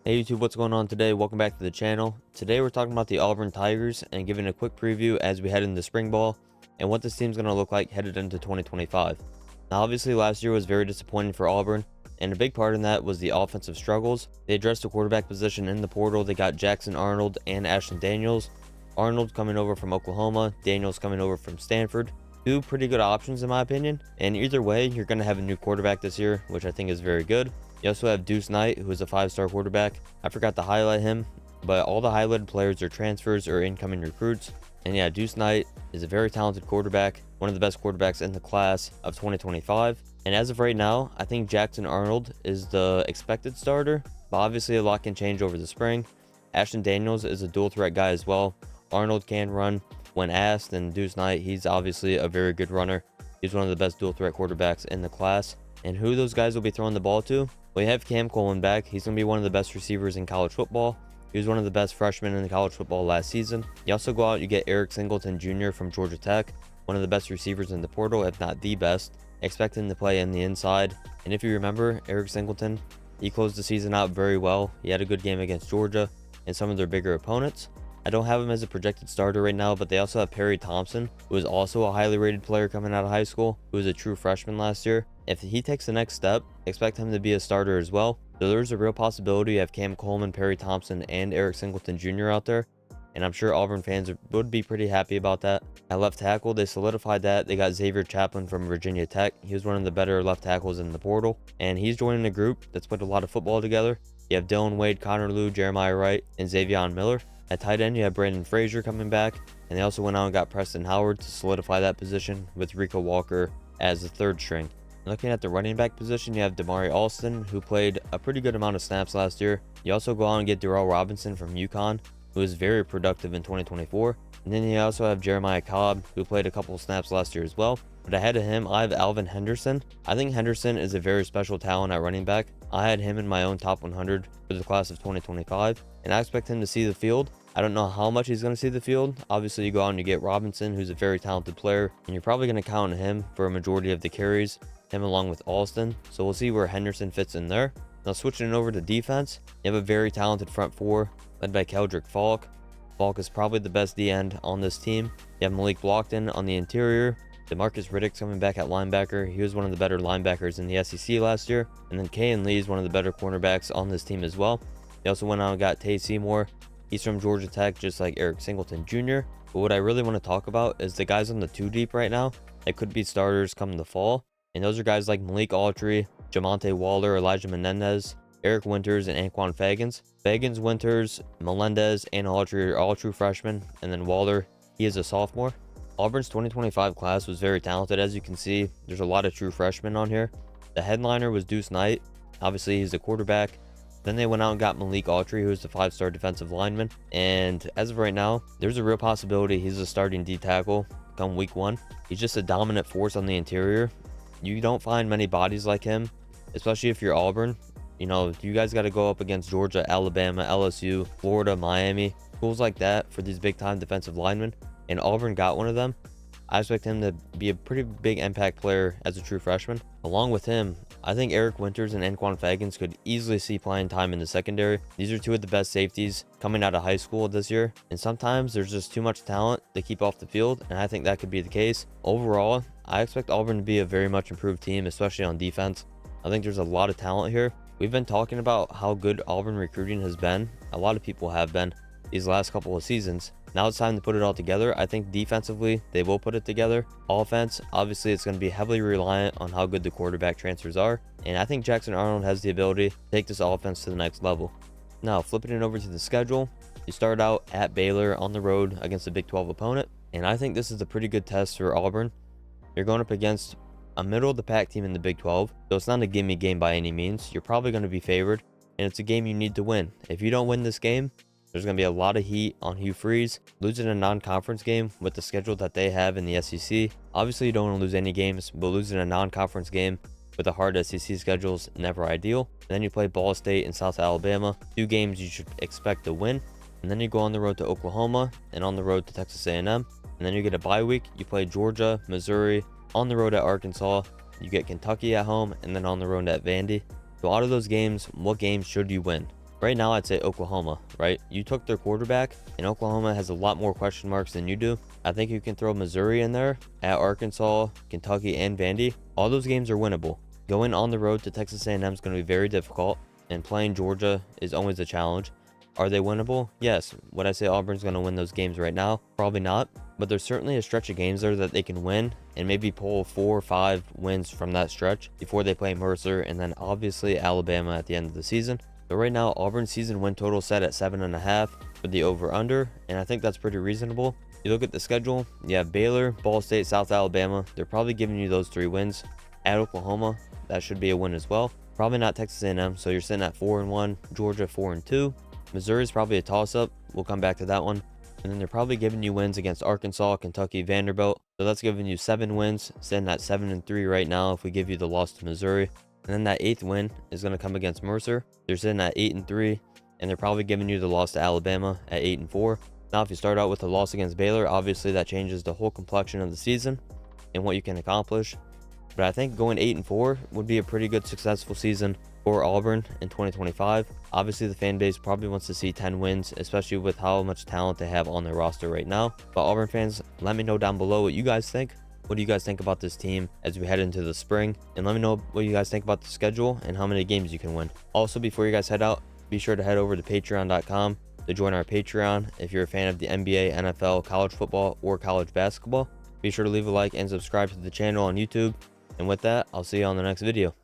Hey YouTube, what's going on today? Welcome back to the channel. Today we're talking about the Auburn Tigers and giving a quick preview as we head into spring ball and what this team's going to look like headed into 2025. Now obviously last year was very disappointing for Auburn, and a big part in that was the offensive struggles. They addressed the quarterback position in the portal. They got Jackson Arnold and Ashton Daniels. Arnold coming over from Oklahoma, Daniels coming over from Stanford. Two pretty good options in my opinion, and either way you're going to have a new quarterback this year, which I think is very good. You also have Deuce Knight, who is a 5-star quarterback. I forgot to highlight him, but all the highlighted players are transfers or incoming recruits. And yeah, Deuce Knight is a very talented quarterback, one of the best quarterbacks in the class of 2025. And as of right now, I think Jackson Arnold is the expected starter, but obviously a lot can change over the spring. Ashton Daniels is a dual threat guy as well. Arnold can run when asked, and Deuce Knight, he's obviously a very good runner. He's one of the best dual threat quarterbacks in the class. And who those guys will be throwing the ball to? We have Cam Coleman back. He's going to be one of the best receivers in college football. He was one of the best freshmen in college football last season. You also go out, you get Eric Singleton Jr. from Georgia Tech, one of the best receivers in the portal, if not the best. Expect him to play in the inside. And if you remember, Eric Singleton, he closed the season out very well. He had a good game against Georgia and some of their bigger opponents. I don't have him as a projected starter right now, but they also have Perry Thompson, who is also a highly rated player coming out of high school, who was a true freshman last year. If he takes the next step, expect him to be a starter as well. So there's a real possibility you have Cam Coleman, Perry Thompson, and Eric Singleton Jr. out there. And I'm sure Auburn fans would be pretty happy about that. At left tackle, they solidified that. They got Xavier Chaplin from Virginia Tech. He was one of the better left tackles in the portal. And he's joining a group that's put a lot of football together. You have Dylan Wade, Connor Lew, Jeremiah Wright, and Xavier Miller. At tight end, you have Brandon Frazier coming back. And they also went out and got Preston Howard to solidify that position with Rico Walker as the third string. Looking at the running back position, you have Damari Alston, who played a pretty good amount of snaps last year. You also go on and get Darrell Robinson from UConn, who was very productive in 2024. And then you also have Jeremiah Cobb, who played a couple of snaps last year as well. But ahead of him, I have Alvin Henderson. I think Henderson is a very special talent at running back. I had him in my own top 100 for the class of 2025, and I expect him to see the field. I don't know how much he's going to see the field. Obviously, you go out and you get Robinson, who's a very talented player, and you're probably going to count on him for a majority of the carries, him along with Alston. So we'll see where Henderson fits in there. Now switching it over to defense, you have a very talented front four led by Keldrick Falk. Falk is probably the best D-end on this team. You have Malik Blockton on the interior. DeMarcus Riddick's coming back at linebacker. He was one of the better linebackers in the SEC last year. And then Kayan Lee is one of the better cornerbacks on this team as well. They also went out and got Tay Seymour. He's from Georgia Tech, just like Eric Singleton Jr. But what I really want to talk about is the guys on the 2 deep right now that could be starters come the fall. And those are guys like Malik Autry, Jamonte Waller, Elijah Menendez, Eric Winters, and Anquan Fagans. Fagans, Winters, Melendez, and Autry are all true freshmen. And then Waller, he is a sophomore. Auburn's 2025 class was very talented. As you can see, there's a lot of true freshmen on here. The headliner was Deuce Knight. Obviously, he's a quarterback. Then they went out and got Malik Autry, who is the 5-star defensive lineman. And as of right now, there's a real possibility he's a starting D tackle come week 1. He's just a dominant force on the interior. You don't find many bodies like him, especially if you're Auburn. You know, you guys got to go up against Georgia, Alabama, LSU, Florida, Miami, schools like that for these big-time defensive linemen. And Auburn got one of them. I expect him to be a pretty big impact player as a true freshman. Along with him, I think Eric Winters and Anquan Fagans could easily see playing time in the secondary. These are two of the best safeties coming out of high school this year. And sometimes there's just too much talent to keep off the field, and I think that could be the case. Overall, I expect Auburn to be a very much improved team, especially on defense. I think there's a lot of talent here. We've been talking about how good Auburn recruiting has been. A lot of people have been these last couple of seasons. Now it's time to put it all together. I think defensively, they will put it together. Offense, obviously, it's going to be heavily reliant on how good the quarterback transfers are. And I think Jackson Arnold has the ability to take this offense to the next level. Now, flipping it over to the schedule, you start out at Baylor on the road against a Big 12 opponent. And I think this is a pretty good test for Auburn. You're going up against a middle-of-the-pack team in the Big 12. So it's not a gimme game by any means. You're probably going to be favored. And it's a game you need to win. If you don't win this game, there's going to be a lot of heat on Hugh Freeze. Losing a non-conference game with the schedule that they have in the SEC. Obviously, you don't want to lose any games, but losing a non-conference game with a hard SEC schedule is never ideal. And then you play Ball State and South Alabama. 2 games you should expect to win. And then you go on the road to Oklahoma and on the road to Texas A&M. And then you get a bye week. You play Georgia, Missouri, on the road at Arkansas. You get Kentucky at home, and then on the road at Vandy. So out of those games, what games should you win? Right now, I'd say Oklahoma, right? You took their quarterback, and Oklahoma has a lot more question marks than you do. I think you can throw Missouri in there, at Arkansas, Kentucky, and Vandy. All those games are winnable. Going on the road to Texas A&M is going to be very difficult, and playing Georgia is always a challenge. Are they winnable? Yes. Would I say Auburn's going to win those games right now? Probably not, but there's certainly a stretch of games there that they can win and maybe pull 4 or 5 wins from that stretch before they play Mercer and then obviously Alabama at the end of the season. So right now, Auburn's season win total set at 7.5 for the over-under, and I think that's pretty reasonable. You look at the schedule, you have Baylor, Ball State, South Alabama. They're probably giving you those 3 wins. At Oklahoma, that should be a win as well. Probably not Texas A&M, so you're sitting at 4-1. Georgia 4-2. Missouri is probably a toss-up. We'll come back to that one. And then they're probably giving you wins against Arkansas, Kentucky, Vanderbilt. So that's giving you 7 wins, sitting at 7-3 right now if we give you the loss to Missouri. And then that 8th win is going to come against Mercer. They're sitting at 8-3, and they're probably giving you the loss to Alabama at 8-4. Now, if you start out with a loss against Baylor, obviously that changes the whole complexion of the season and what you can accomplish. But I think going 8-4 would be a pretty good successful season for Auburn in 2025. Obviously, the fan base probably wants to see 10 wins, especially with how much talent they have on their roster right now. But Auburn fans, let me know down below what you guys think. What do you guys think about this team as we head into the spring? And let me know what you guys think about the schedule and how many games you can win. Also, before you guys head out, be sure to head over to patreon.com to join our Patreon if you're a fan of the NBA, NFL, college football, or college basketball. Be sure to leave a like and subscribe to the channel on YouTube. And with that, I'll see you on the next video.